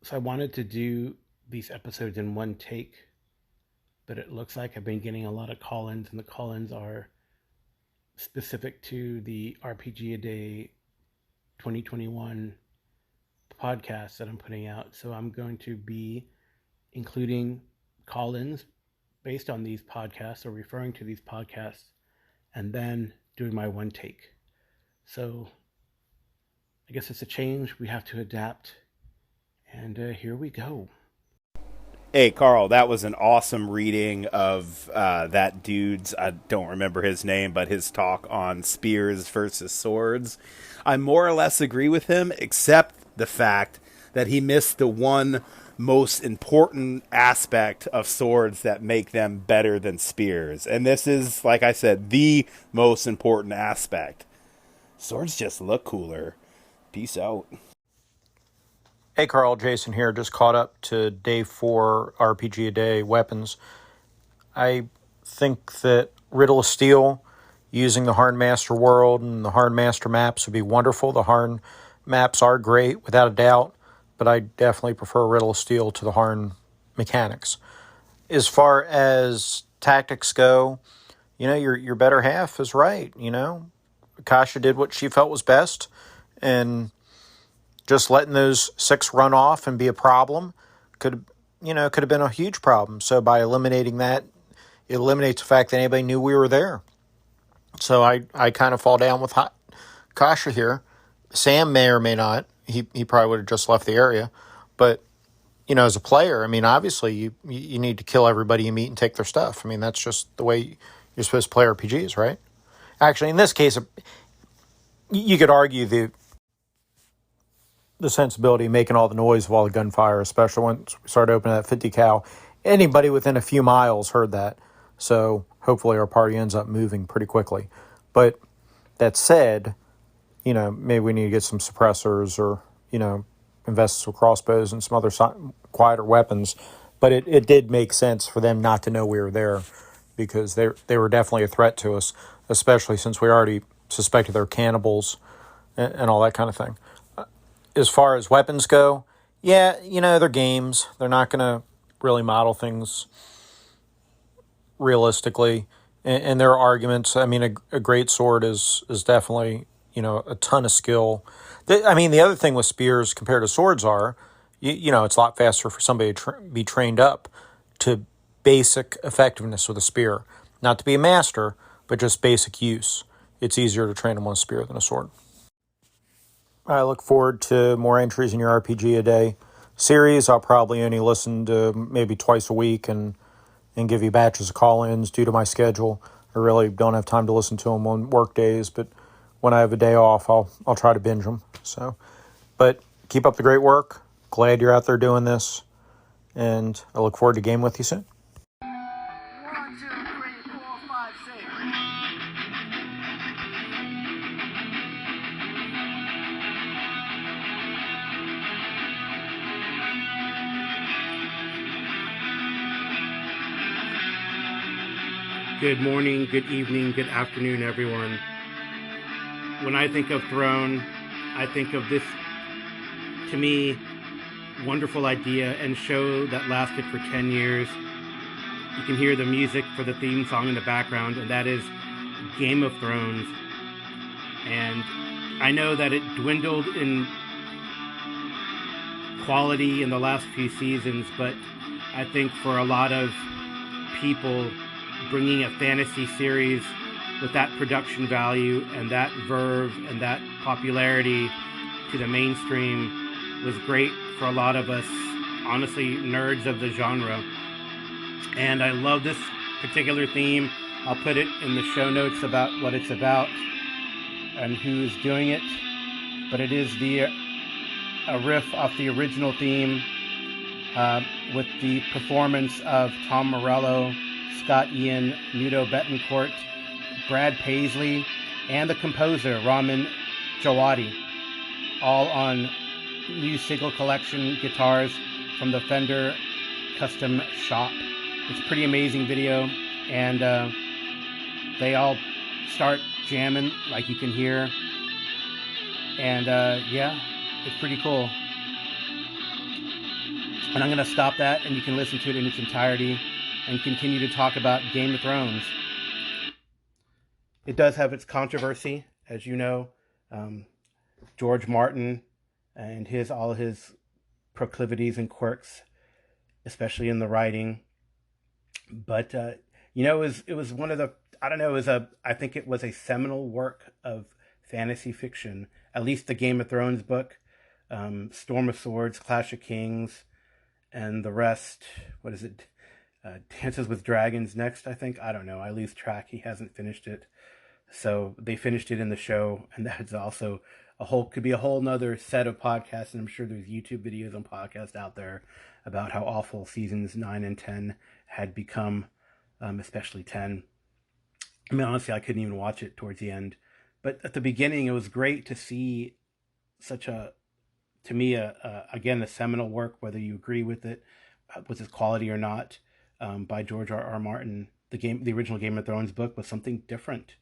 So I wanted to do these episodes in one take, but it looks like I've been getting a lot of call-ins, and the call-ins are specific to the RPG a Day 2021 podcast that I'm putting out. So I'm going to be including call-ins based on these podcasts or referring to these podcasts, and then doing my one take. So I guess it's a change. We have to adapt. And here we go. Hey, Carl, that was an awesome reading of that dude's, I don't remember his name, but his talk on spears versus swords. I more or less agree with him, except the fact that he missed the one most important aspect of swords that make them better than spears. And this is, like I said, the most important aspect. Swords just look cooler. Peace out. Hey Carl, Jason here. Just caught up to day 4 RPG a Day weapons. I think that Riddle of Steel using the Harn Master world and the Harn Master maps would be wonderful. The Harn maps are great, without a doubt, but I definitely prefer Riddle of Steel to the Harn mechanics. As far as tactics go, your better half is right. Kasha did what she felt was best, and just letting those 6 run off and be a problem could have been a huge problem. So by eliminating that, it eliminates the fact that anybody knew we were there. So I kind of fall down with Kasha here. Sam may or may not. He probably would have just left the area. But, as a player, obviously you need to kill everybody you meet and take their stuff. That's just the way you're supposed to play RPGs, right? Actually, in this case, you could argue the sensibility of making all the noise of all the gunfire, especially once we started opening that 50 cal. Anybody within a few miles heard that. So hopefully our party ends up moving pretty quickly. But that said, maybe we need to get some suppressors or, invest some crossbows and some other quieter weapons. But it did make sense for them not to know we were there, because they were definitely a threat to us, especially since we already suspected they're cannibals and all that kind of thing. As far as weapons go, yeah, they're games. They're not going to really model things realistically. And there are arguments. A great sword is definitely, a ton of skill. The other thing with spears compared to swords are, it's a lot faster for somebody to be trained up to basic effectiveness with a spear. Not to be a master, but just basic use. It's easier to train them on a spear than a sword. I look forward to more entries in your RPG a Day series. I'll probably only listen to maybe twice a week and give you batches of call-ins due to my schedule. I really don't have time to listen to them on work days, but when I have a day off, I'll try to binge them. But keep up the great work. Glad you're out there doing this, and I look forward to game with you soon. 1, 2, 3, 4, 5, 6. Good morning, good evening, good afternoon, everyone. When I think of Throne, I think of this, to me, wonderful idea and show that lasted for 10 years. You can hear the music for the theme song in the background, and that is Game of Thrones. And I know that it dwindled in quality in the last few seasons, but I think for a lot of people, bringing a fantasy series with that production value and that verve and that popularity to the mainstream was great for a lot of us, honestly, nerds of the genre. And I love this particular theme. I'll put it in the show notes about what it's about and who's doing it. But it is a riff off the original theme with the performance of Tom Morello, Scott Ian, Nudo Betancourt, Brad Paisley, and the composer, Ramin Djawadi, all on new single collection guitars from the Fender Custom Shop. It's a pretty amazing video, and they all start jamming like you can hear, and yeah, it's pretty cool. And I'm going to stop that, and you can listen to it in its entirety and continue to talk about Game of Thrones. It does have its controversy, as you know. George Martin and all his proclivities and quirks, especially in the writing. But it was one of the, I don't know, I think it was a seminal work of fantasy fiction. At least the Game of Thrones book, Storm of Swords, Clash of Kings, and the rest. What is it? Dances with Dragons next, I think. I don't know. I lose track. He hasn't finished it. So they finished it in the show, and that's also could be a whole nother set of podcasts. And I'm sure there's YouTube videos and podcasts out there about how awful seasons 9 and 10 had become, especially 10. I mean, honestly, I couldn't even watch it towards the end. But at the beginning, it was great to see such to me, again, a seminal work, whether you agree with it, with its quality or not, by George R. R. Martin. The original Game of Thrones book was something different.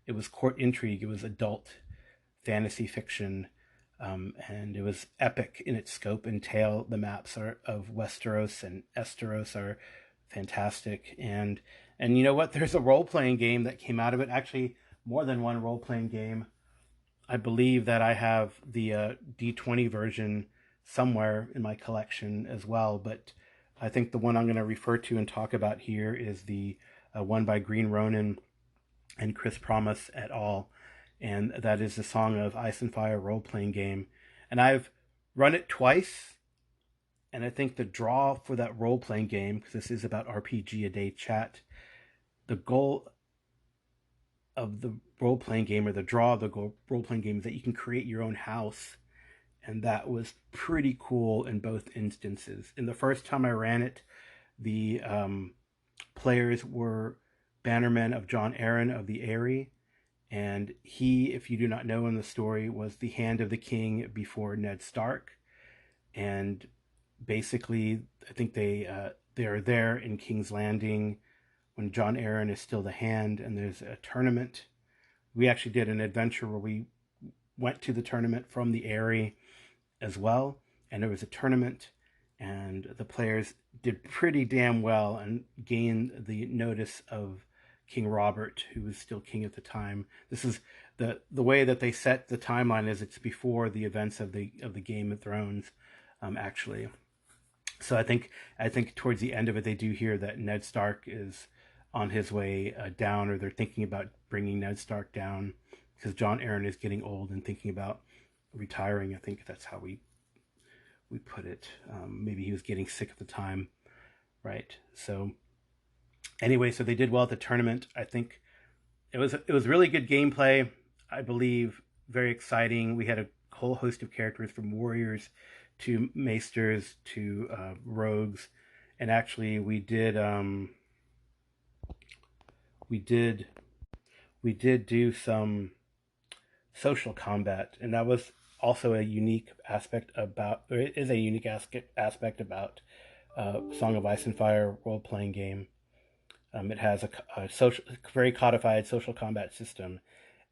It was court intrigue. It was adult fantasy fiction, and it was epic in its scope and tale. The maps of Westeros and Esteros are fantastic, and you know what? There's a role playing game that came out of it. Actually, more than one role playing game. I believe that I have the D20 version somewhere in my collection as well, but I think the one I'm going to refer to and talk about here is the one by Green Ronin and Chris Promise et al. And that is the Song of Ice and Fire role-playing game. And I've run it twice, and I think the draw for that role-playing game, because this is about RPG a day chat, the goal of the role-playing game, or the draw of the role-playing game, is that you can create your own house. And that was pretty cool in both instances. In the first time I ran it, the players were bannermen of Jon Arryn of the Eyrie, and he, if you do not know in the story, was the hand of the king before Ned Stark. And basically, I think they are there in King's Landing when Jon Arryn is still the hand, and there's a tournament. We actually did an adventure where we went to the tournament from the Eyrie as well, and there was a tournament, and the players did pretty damn well and gained the notice of King Robert, who was still king at the time. This is the way that they set the timeline is it's before the events of the Game of Thrones, actually. So I think towards the end of it, they do hear that Ned Stark is on his way down, or they're thinking about bringing Ned Stark down because Jon Arryn is getting old and thinking about retiring. I think that's how we put it. Maybe he was getting sick at the time, right? So anyway, so they did well at the tournament. I think it was really good gameplay. I believe very exciting. We had a whole host of characters from warriors to maesters to rogues, and actually we did do some social combat, and that was also a unique aspect about, or it is a unique aspect about Song of Ice and Fire role-playing game. It has a very codified social combat system,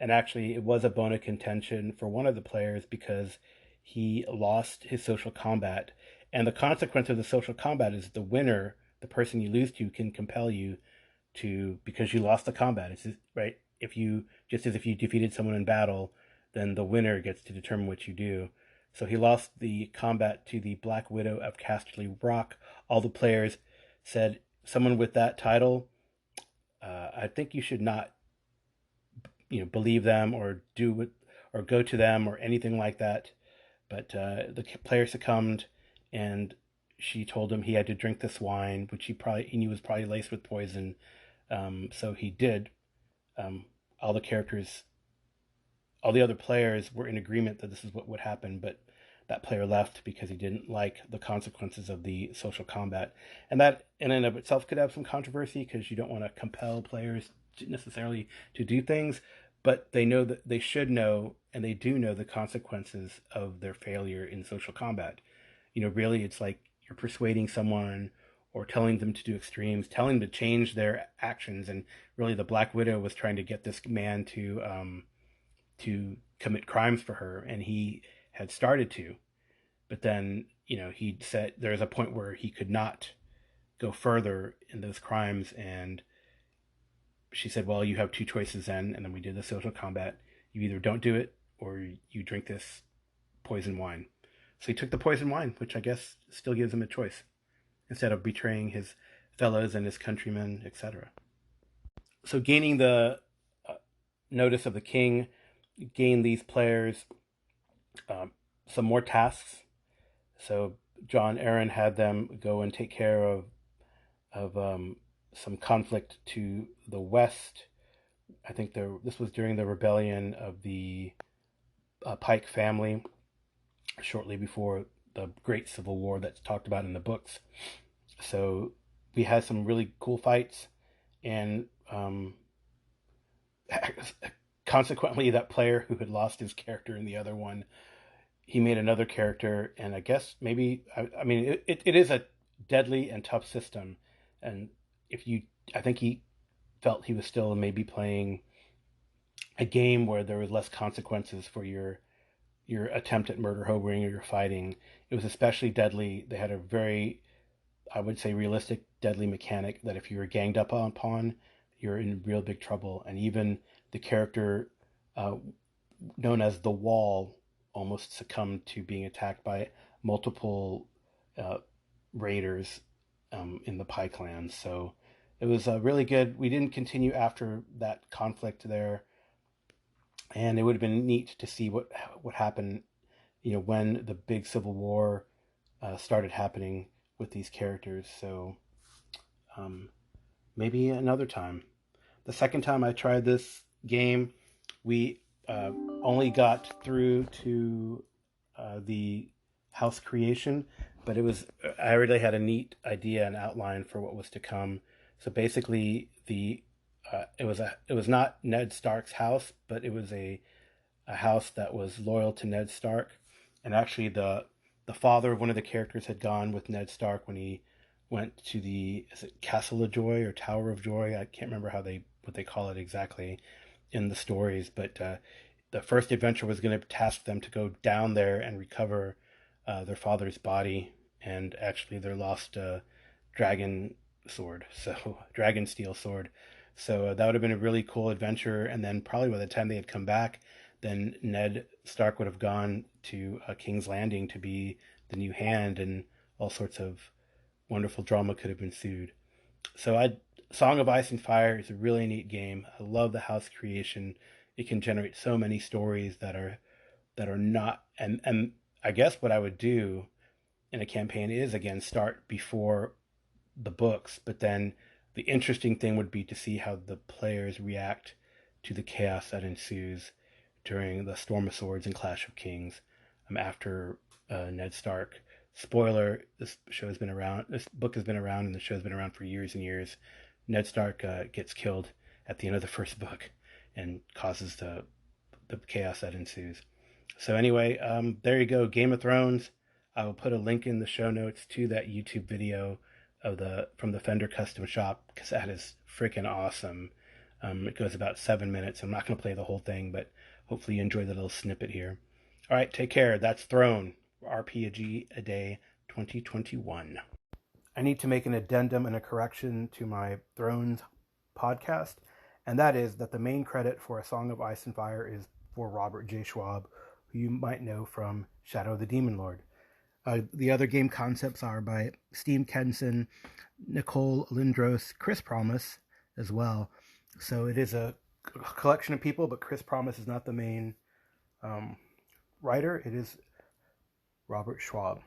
and actually it was a bone of contention for one of the players because he lost his social combat, and the consequence of the social combat is the winner, the person you lose to, can compel you to, because you lost the combat. It's just, right. If you defeated someone in battle, then the winner gets to determine what you do. So he lost the combat to the Black Widow of Casterly Rock. All the players said, someone with that title, I think you should not, believe them or do it or go to them or anything like that. But the player succumbed, and she told him he had to drink this wine, which he knew was probably laced with poison. So he did. All the other players were in agreement that this is what would happen, but that player left because he didn't like the consequences of the social combat. And that in and of itself could have some controversy because you don't want to compel players necessarily to do things, but they know that they should know, and they do know the consequences of their failure in social combat. Really it's like you're persuading someone or telling them to do extremes, telling them to change their actions. And really the Black Widow was trying to get this man to commit crimes for her, and he had started to, but then he said there's a point where he could not go further in those crimes, and she said, well, you have two choices then. And then we did the social combat. You either don't do it or you drink this poison wine. So he took the poison wine, which I guess still gives him a choice, instead of betraying his fellows and his countrymen, etc. So gaining the notice of the king gained these players some more tasks. So John Aaron had them go and take care of some conflict to the west. I think this was during the rebellion of the Pike family, shortly before the Great Civil War that's talked about in the books. So we had some really cool fights, and consequently, that player who had lost his character in the other one, he made another character, and I guess maybe I mean it is a deadly and tough system, and I think he felt he was still maybe playing a game where there was less consequences for your attempt at murder hobering or your fighting. It was especially deadly. They had a very, I would say, realistic deadly mechanic that if you were ganged up upon, you're in real big trouble. And even the character known as the Wall almost succumbed to being attacked by multiple raiders in the Pike Lands. So it was really good. We didn't continue after that conflict there, and it would have been neat to see what happened, when the big Civil War started happening with these characters. So maybe another time. The second time I tried this game, we only got through to the house creation, but I really had a neat idea and outline for what was to come. So basically, it was not Ned Stark's house, but it was a house that was loyal to Ned Stark, and actually the father of one of the characters had gone with Ned Stark when he went to is it Castle of Joy or Tower of Joy? I can't remember what they call it exactly in the stories, but the first adventure was going to task them to go down there and recover their father's body, and actually their lost dragon sword, so dragon steel sword. So that would have been a really cool adventure. And then probably by the time they had come back, then Ned Stark would have gone to King's Landing to be the new hand, and all sorts of wonderful drama could have ensued. So Song of Ice and Fire is a really neat game. I love the house creation. It can generate so many stories that are not, and I guess what I would do in a campaign is, again, start before the books, but then the interesting thing would be to see how the players react to the chaos that ensues during the Storm of Swords and Clash of Kings after Ned Stark. Spoiler: this book has been around, and the show has been around for years and years. Ned Stark gets killed at the end of the first book and causes the chaos that ensues. So anyway, there you go, Game of Thrones. I will put a link in the show notes to that YouTube video from the Fender Custom Shop, because that is freaking awesome. It goes about 7 minutes. I'm not going to play the whole thing, but hopefully you enjoy the little snippet here. All right, take care. That's Throne, RPG a Day 2021. I need to make an addendum and a correction to my Thrones podcast, and that is that the main credit for A Song of Ice and Fire is for Robert J. Schwab, who you might know from Shadow of the Demon Lord. The other game concepts are by Steve Kenson, Nicole Lindros, Chris Promise as well. So it is a collection of people, but Chris Promise is not the main writer. It is Robert Schwab.